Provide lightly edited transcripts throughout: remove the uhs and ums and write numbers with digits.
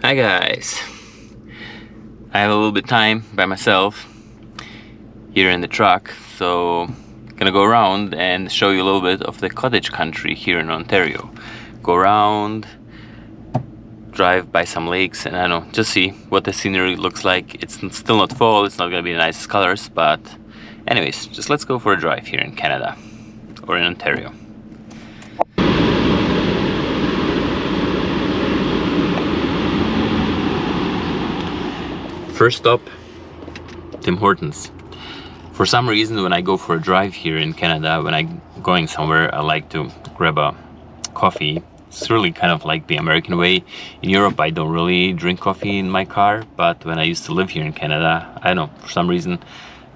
Hi guys, I have a little bit of time by myself here in the truck, so I'm gonna go around and show you a little bit of the cottage country here in Ontario. Go around, drive by some lakes, and I don't know, just see what the scenery looks like. It's still not fall, it's not gonna be the nicest colors, but anyways, just let's go for a drive here in Canada or in Ontario. First stop, Tim Hortons. For some reason, when I go for a drive here in Canada, when I'm going somewhere, I like to grab a coffee. It's really kind of like the American way. In Europe, I don't really drink coffee in my car, but when I used to live here in Canada, I don't know, for some reason,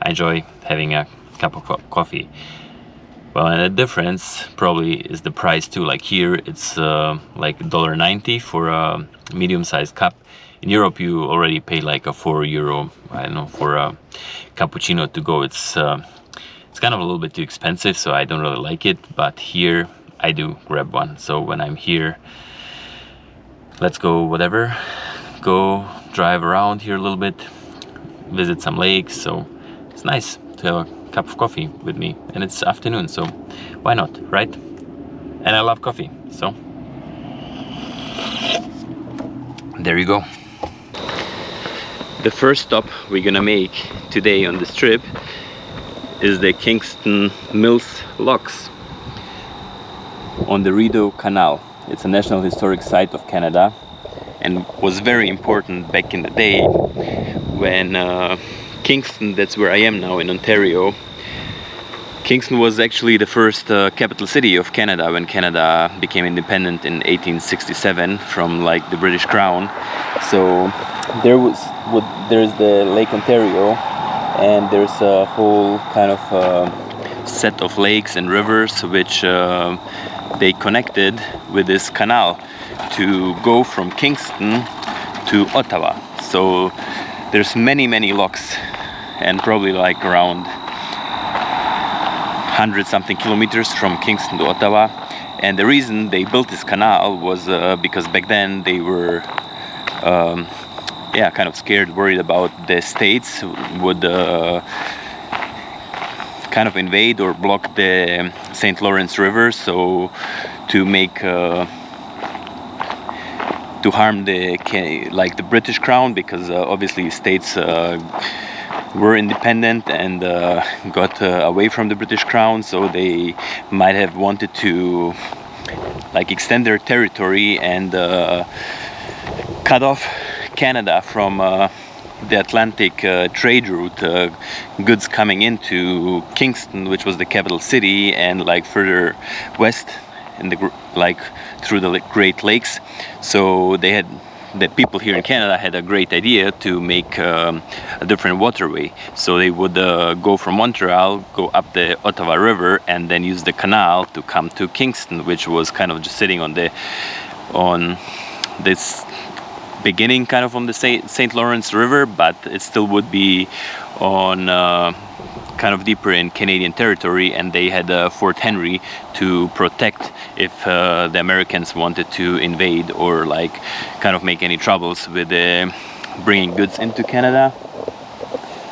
I enjoy having a cup of coffee. Well, and the difference probably is the price too. Like here, it's like $1.90 for a medium-sized cup. In Europe, you already pay like a €4, I don't know, for a cappuccino to go. It's kind of a little bit too expensive, so I don't really like it. But here, I do grab one. So when I'm here, let's go whatever. Go drive around here a little bit, visit some lakes. So it's nice to have a cup of coffee with me, and it's afternoon, so why not, right? And I love coffee, so there you go. The first stop we're gonna make today on this trip is the Kingston Mills Locks on the Rideau Canal. It's a National Historic Site of Canada and was very important back in the day when Kingston, that's where I am now in Ontario. Kingston was actually the first capital city of Canada when Canada became independent in 1867 from like the British Crown. So there's the Lake Ontario, and there's a whole kind of set of lakes and rivers which they connected with this canal to go from Kingston to Ottawa. So there's many locks, and probably like around 100-something kilometers from Kingston to Ottawa. And the reason they built this canal was because back then they were kind of scared, worried about the states would kind of invade or block the St. Lawrence River, so to make to harm the British Crown, because obviously states were independent and got away from the British Crown, so they might have wanted to like extend their territory and cut off Canada from the Atlantic trade route, goods coming into Kingston, which was the capital city, and like further west in the through the Great Lakes. So they had, the people here in Canada had a great idea to make a different waterway. So they would go from Montreal, go up the Ottawa River, and then use the canal to come to Kingston, which was kind of just sitting on this beginning kind of on the St. Lawrence River, but it still would be on kind of deeper in Canadian territory, and they had Fort Henry to protect if the Americans wanted to invade or like kind of make any troubles with bringing goods into Canada.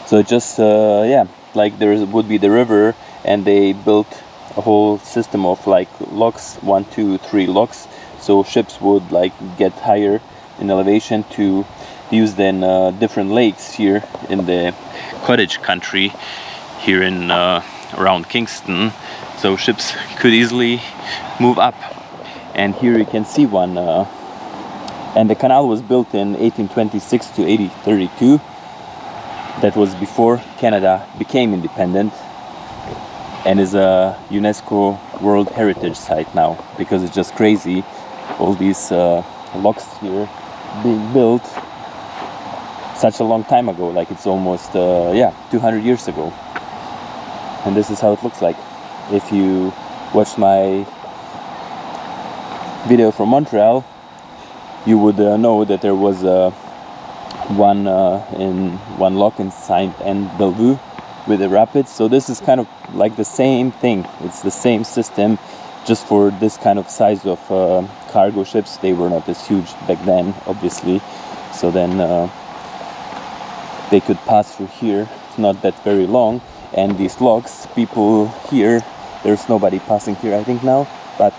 So just like there would be the river, and they built a whole system of like locks, 1, 2, 3 locks, so ships would like get higher in elevation to use then different lakes here in the cottage country here in around Kingston, so ships could easily move up. And here you can see one, and the canal was built in 1826 to 1832. That was before Canada became independent, and is a UNESCO World Heritage Site now, because it's just crazy, all these locks here being built such a long time ago, like it's almost 200 years ago. And this is how it looks like. If you watch my video from Montreal, you would know that there was one lock in Saint-Anne-Bellevue with the rapids. So this is kind of like the same thing. It's the same system, just for this kind of size of cargo ships. They were not as huge back then, obviously, so then they could pass through here. It's not that very long, and these locks, people here, there's nobody passing here I think now, but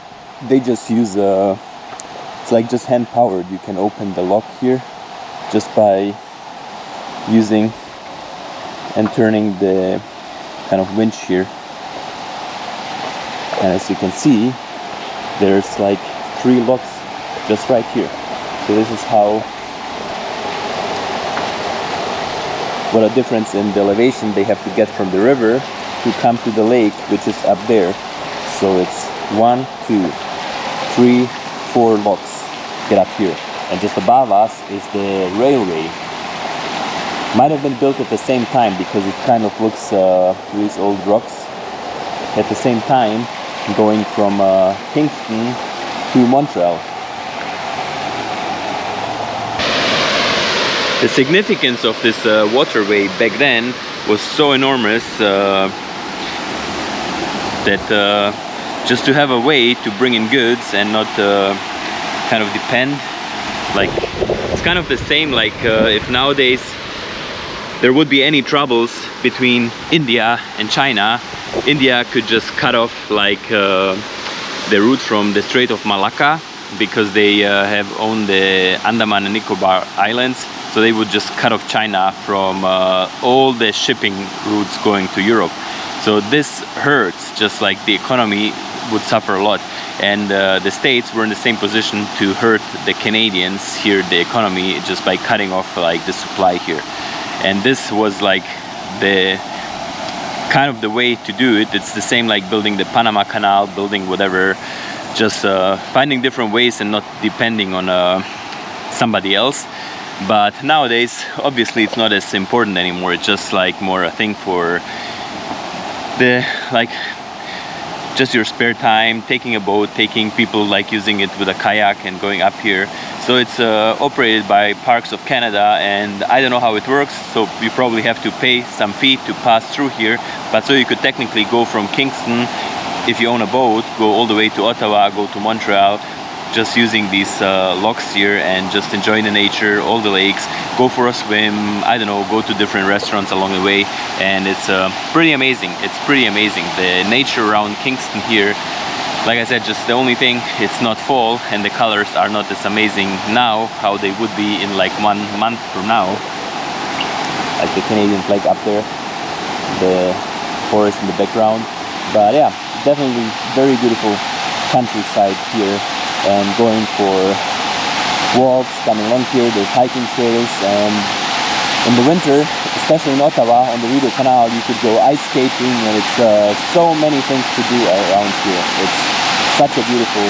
they just use it's like just hand powered. You can open the lock here just by using and turning the kind of winch here. And as you can see, there's like 3 locks just right here. So this is how, what a difference in the elevation they have to get from the river to come to the lake, which is up there. So it's 1, 2, 3, 4 locks get up here. And just above us is the railway. Might have been built at the same time because it kind of looks these old rocks. At the same time, going from Kingston to Montreal. The significance of this waterway back then was so enormous that just to have a way to bring in goods and not kind of depend, like it's kind of the same like if nowadays there would be any troubles between India and China, India could just cut off like the route from the Strait of Malacca, because they have owned the Andaman and Nicobar Islands, so they would just cut off China from all the shipping routes going to Europe. So this hurts, just like the economy would suffer a lot, and the States were in the same position to hurt the Canadians here, the economy, just by cutting off like the supply here. And this was like the kind of the way to do it. It's the same like building the Panama Canal, building whatever, just finding different ways and not depending on somebody else. But nowadays, obviously, it's not as important anymore. It's just like more a thing for the like just your spare time, taking a boat, taking people like using it with a kayak and going up here. So it's operated by Parks of Canada, and I don't know how it works, so you probably have to pay some fee to pass through here. But so you could technically go from Kingston, if you own a boat, go all the way to Ottawa, go to Montreal, just using these locks here and just enjoying the nature, all the lakes, go for a swim, I don't know, go to different restaurants along the way. And it's pretty amazing. It's pretty amazing. The nature around Kingston here, like I said, just the only thing, it's not fall and the colors are not as amazing now how they would be in like 1 month from now. Like the Canadian flag up there, the forest in the background. But yeah, definitely very beautiful countryside here, and going for walks, coming along here, there's hiking trails, and in the winter, especially in Ottawa on the Rideau Canal, you could go ice skating, and it's so many things to do around here. It's such a beautiful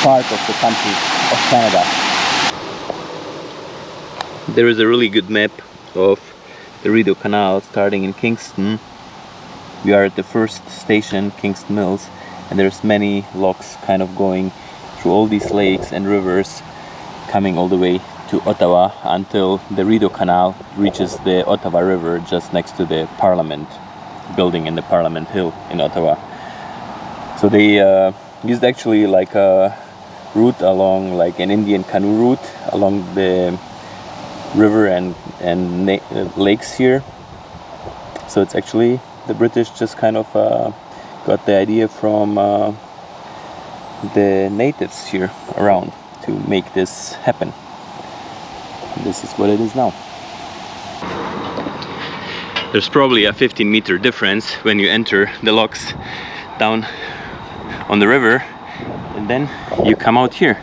part of the country of Canada. There is a really good map of the Rideau Canal starting in Kingston. We are at the first station, Kingston Mills, and there's many locks kind of going through all these lakes and rivers, coming all the way to Ottawa until the Rideau Canal reaches the Ottawa River just next to the Parliament building and the Parliament Hill in Ottawa. So they used actually like a route along, like an Indian canoe route along the river and lakes here. So it's actually, the British just kind of got the idea from the natives here around to make this happen. This is what it is now. There's probably a 15-meter difference when you enter the locks down on the river, and then you come out here.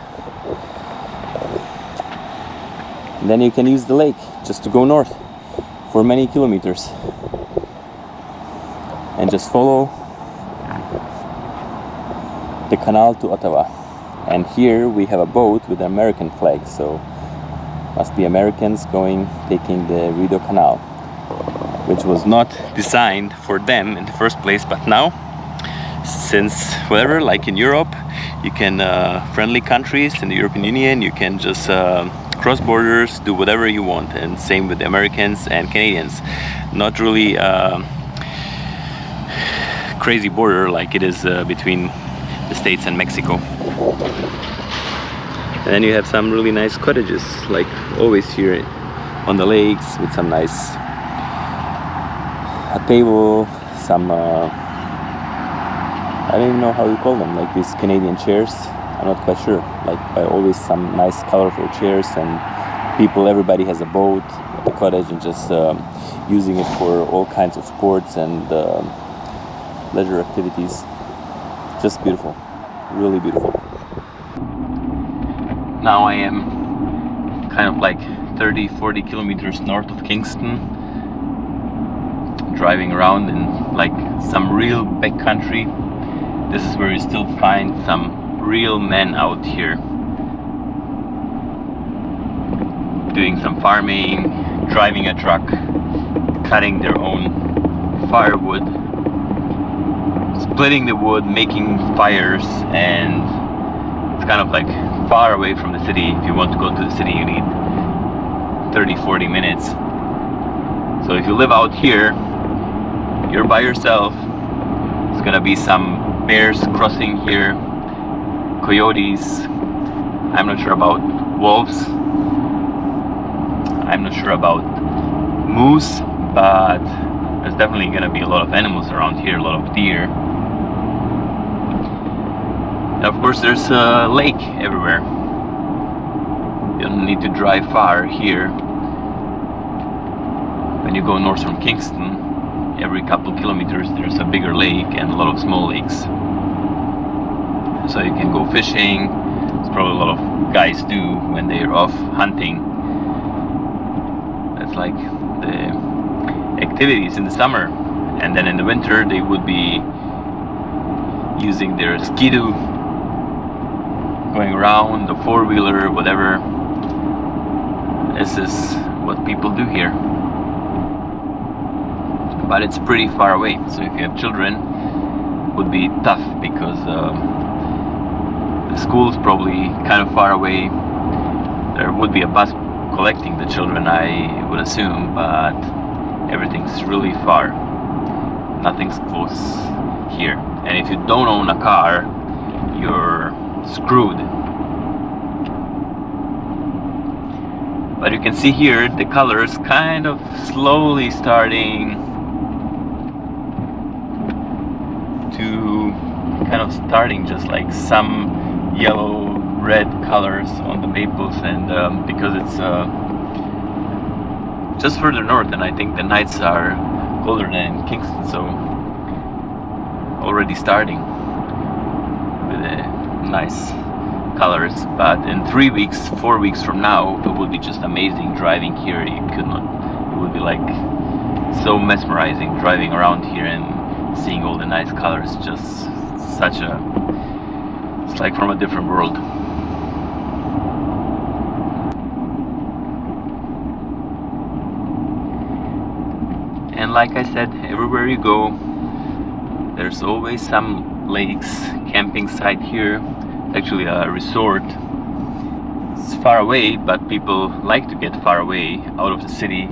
And then you can use the lake just to go north for many kilometers and just follow the canal to Ottawa. And here we have a boat with the American flag, so must be Americans taking the Rideau Canal, which was not designed for them in the first place. But now, since whatever, like in Europe, you can friendly countries in the European Union, you can just cross borders, do whatever you want, and same with the Americans and Canadians. Not really crazy border like it is between the States and Mexico. And then you have some really nice cottages, like always here on the lakes, with some nice a table, some I don't even know how you call them, like these Canadian chairs. I'm not quite sure. Like always some nice colorful chairs, and people, everybody has a boat at the cottage and just using it for all kinds of sports and leisure activities. Just beautiful, really beautiful. Now I am kind of like 30-40 kilometers north of Kingston, driving around in like some real backcountry. This is where you still find some real men out here doing some farming, driving a truck, cutting their own firewood, splitting the wood, making fires, and it's kind of like far away from the city. If you want to go to the city, you need 30-40 minutes. So if you live out here, you're by yourself. There's gonna be some bears crossing here, coyotes. I'm not sure about wolves. I'm not sure about moose, but there's definitely gonna be a lot of animals around here, a lot of deer. And of course there's a lake everywhere. You don't need to drive far here. When you go north from Kingston, every couple kilometers there's a bigger lake and a lot of small lakes. So you can go fishing. It's probably a lot of guys do when they're off hunting. That's like the activities in the summer. And then in the winter they would be using their skidoo, going around, the four-wheeler, whatever. This is what people do here. But it's pretty far away, so if you have children, it would be tough because the school's probably kind of far away. There would be a bus collecting the children, I would assume, but everything's really far. Nothing's close here. And if you don't own a car, you're screwed. But you can see here the colors kind of slowly starting just like some yellow red colors on the maples, and because it's just further north, and I think the nights are colder than in Kingston, so already starting with nice colors. But in 3 weeks, 4 weeks from now, it would be just amazing driving here. You could not, it would be like so mesmerizing driving around here and seeing all the nice colors. Just such a, it's like from a different world. And like I said, everywhere you go, there's always some lakes, camping site here. It's actually a resort. It's far away, but people like to get far away out of the city,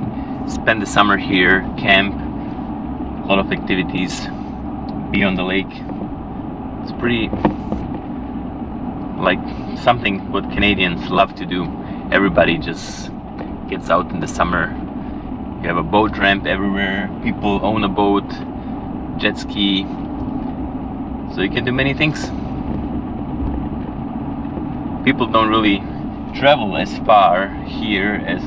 spend the summer here, camp, a lot of activities, be on the lake. It's pretty like something what Canadians love to do. Everybody just gets out in the summer. You have a boat ramp everywhere. People own a boat, jet ski, so you can do many things. People don't really travel as far here as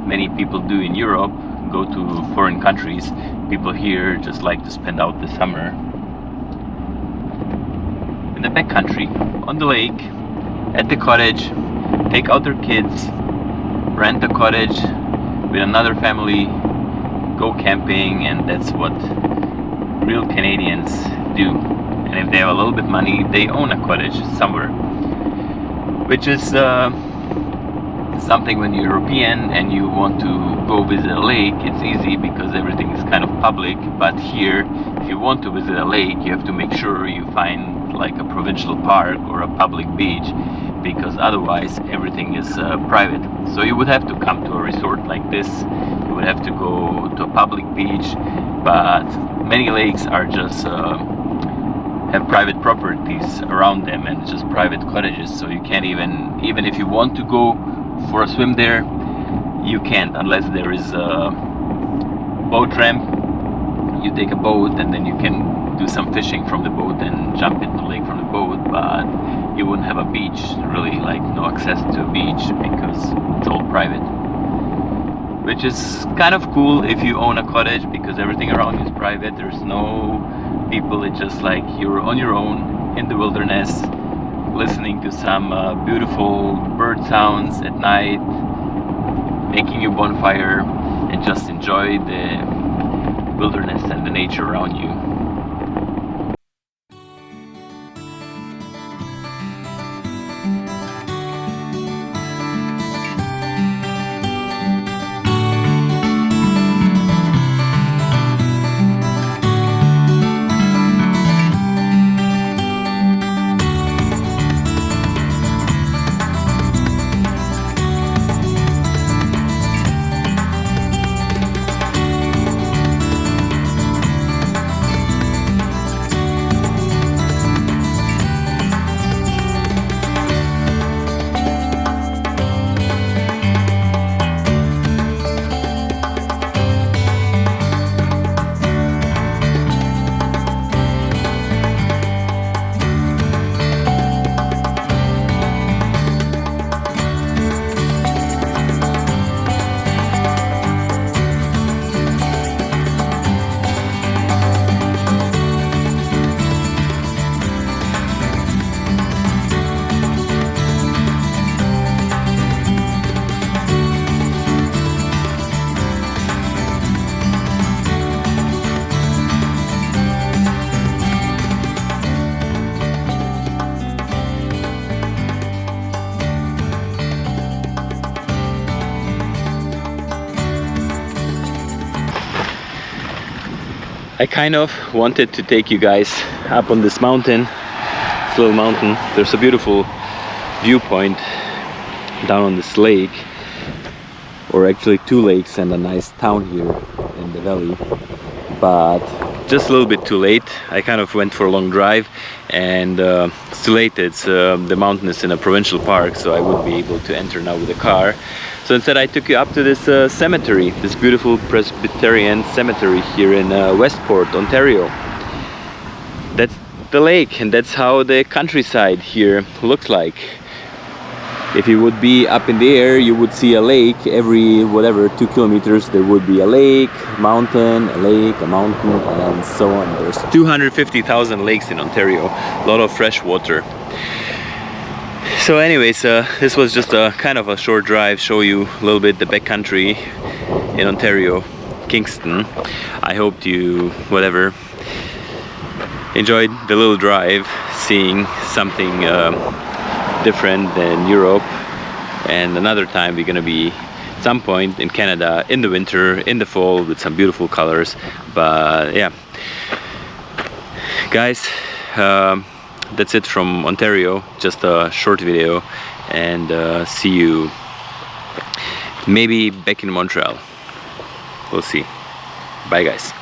many people do in Europe, go to foreign countries. People here just like to spend out the summer in the backcountry, on the lake, at the cottage, take out their kids, rent a cottage with another family, go camping, and that's what real Canadians do. And if they have a little bit of money, they own a cottage somewhere, which is something when you're European and you want to go visit a lake, it's easy because everything is kind of public. But here, if you want to visit a lake, you have to make sure you find like a provincial park or a public beach, because otherwise everything is private. So you would have to come to a resort like this, you would have to go to a public beach, but many lakes are just have private properties around them and just private cottages, so you can't even if you want to go for a swim there, you can't unless there is a boat ramp. You take a boat and then you can do some fishing from the boat and jump into the lake from the boat, but you wouldn't have a beach, really, like no access to a beach because it's all private, which is kind of cool if you own a cottage because everything around you is private. There's no people. It's just like you're on your own in the wilderness, listening to some beautiful bird sounds at night, making your bonfire, and just enjoy the wilderness and the nature around you. I kind of wanted to take you guys up on this mountain, this little mountain. There's a beautiful viewpoint down on this lake, or actually two lakes and a nice town here in the valley, but just a little bit too late. I kind of went for a long drive and it's too late. It's the mountain is in a provincial park, so I wouldn't be able to enter now with a car. So instead I took you up to this cemetery, this beautiful Presbyterian cemetery here in Westport, Ontario. That's the lake, and that's how the countryside here looks like. If you would be up in the air, you would see a lake. Every whatever 2 kilometers there would be a lake, mountain, a lake, a mountain, and so on. There's 250,000 lakes in Ontario, a lot of fresh water. So anyways, this was just a kind of a short drive, show you a little bit the backcountry in Ontario, Kingston. I hope you enjoyed the little drive, seeing something different than Europe. And another time we're gonna be at some point in Canada in the winter, in the fall, with some beautiful colors. But yeah, guys, that's it from Ontario, just a short video, and see you maybe back in Montreal. We'll see. Bye guys.